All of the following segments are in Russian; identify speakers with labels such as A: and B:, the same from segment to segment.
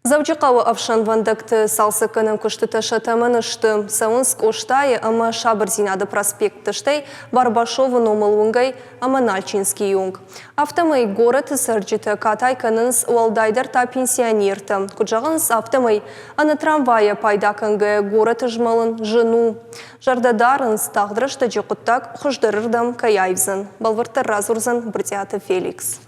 A: Завчикавы авшан вандакты салсыкының күштіті шатамынышты. Сауынск оштайы ама Шабыр Зинады проспектіштей Барбашовы номыл оңгай ама Нальчинский оңг. Автомай город сырджеті катайканынс уалдайдар та пенсионерті. Күджағынс автомай аны трамвая пайдакынғы город жмалын жыну. Жардадарынс тағдырышты жекуттак құждырырдам каяйвзын. Балвыртыр разурзын Бртяты Феликс.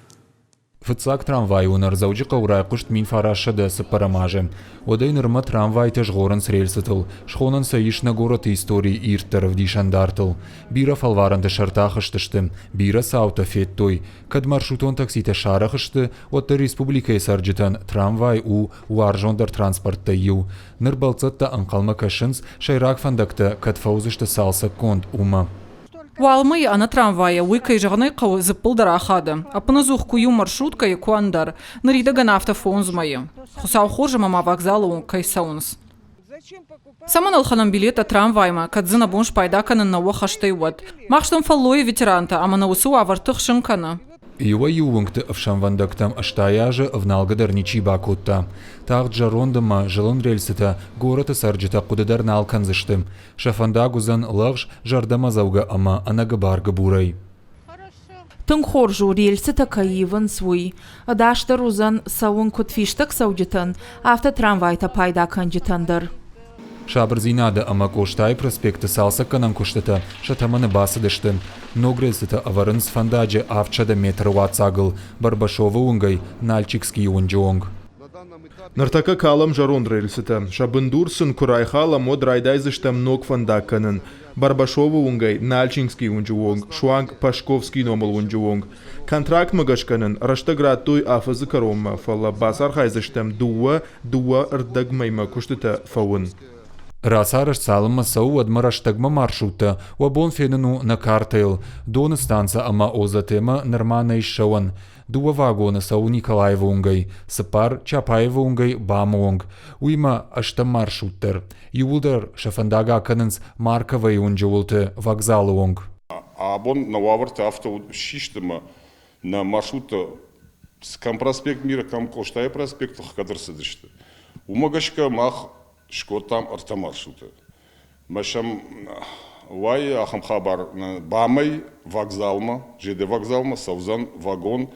B: Фыцак трамвай унар заучика урай кушт мин фараша да сапарамаже. Одай нырма трамвай теж горан с рельсатыл. Шхонан саиш на город истории иртер в дишандартыл. Бира фалваран те шартахыштышты. Бира саута феттой. Кад маршрутон таксите шарахышты, отта республика сарджитан трамвай у аржондар транспортта ю. Нырбалцатта анкалма кашынс шайрак фандакта кад фаузышты салса конт ума.
C: Уалмай ана трамвая уйкай жағнай қау зіппылдар ахады. Апына зух кую маршрутка и куандар. Нарида гана автофон змайы. Хусау хожа мама вокзалу кай саунс. Саман алханам билета трамвайма, кадзына бонш пайдаканы на уахаштай уад. Махштам фаллои ветеранта, ама на усу авартых шынкана.
B: Юва ювунгты авшам вандактам аштаяжы авналгадар ничи бакутта. Тағд жарондама жылын рельсіта гората сарджита кудыдар налканзыштым. Шафанда гузан лағж жардама зауга ама анага барга бурай.
D: Тыңхоржу рельсіта каиван свой. Адаштар узан сауын кутфиштак саудитан, авто трамвайта пайда канджитандар.
B: Шабыр Зинады ама коштай проспекты салса канан куштата шатаманы басыдыштын. Ногрельсіта аварынс фандаджи авчада метр уацагыл, Барбашовы унгай, Нальчикский унджонг.
E: Нартака калам жарон рельсіта. Шабындурсын курайхала мод райдайзыштам ног фандакканын. Барбашовы унгай, Нальчинский унджонг, Шуанг Пашковский номал унджонг. Контракт магашканын раштаграттуй афазы каромма, фала басар хайзыштам дуа рдагмайма куштата фаун.
B: Расараш салыма сау адмараштагма маршрута, уабон фенену на картейл, дона станца ама озатема нормана ишшауан. Дуа вагона сау Николаева унгай, сапар Чапаева унгай бамонг. Уйма ашта маршруттер. Юлдар шафандага канынс маркавай унджулты вокзалы онг.
F: Абон на уаварте авто шиштема на маршрута скам проспект мира, кам Коштай проспект, кадрсы дышты. Умагашка мах шкотам арта маршрута. Машам вай ахам хабар бамай вокзалма, ЖД вокзалма, саузан вагон,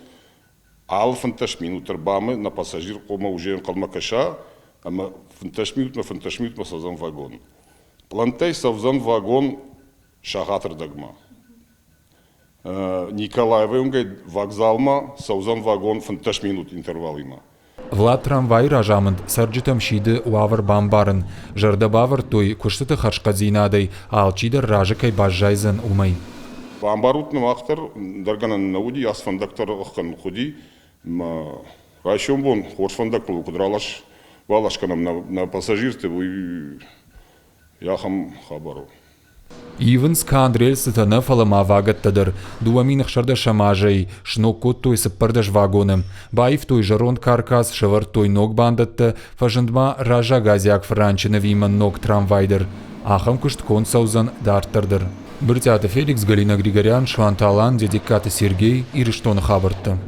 F: ал фанташ минутер бамай на пассажир кома уже калма каша, ама фанташ минут саузан вагон. Плантай саузан вагон шагатыр дагма. Николаева унгай вокзалма, саузан вагон фанташ минут интервал има.
B: Влад трамвай ражамынд сарджитам шиды уавар бамбарын. Жарда бавар той куштыты харшка Зинадай, алчидер ражыкай бажжайзын умай.
F: Бамбарутны мақтар, дарганан науди, асфандактар ұққан худи. Райшон бон, хоршфандак бұл кудралаш, валашканам на пассажирте, яхам хабару.
B: Ивенс кан рельсыта нафалама вагаттадыр. Дуаминах шарда шамажай, шнокот той сыппардаш вагоным. Байв той жарон каркас, шавар той ног бандатты, фажындма ража газяк франчина виман ног трамвайдыр. Ахам кушт кон саузан дартардыр. Бртяты Феликс, Галина Григорян, Шванталан, Дедикаты Сергей и Риштон Хабарта.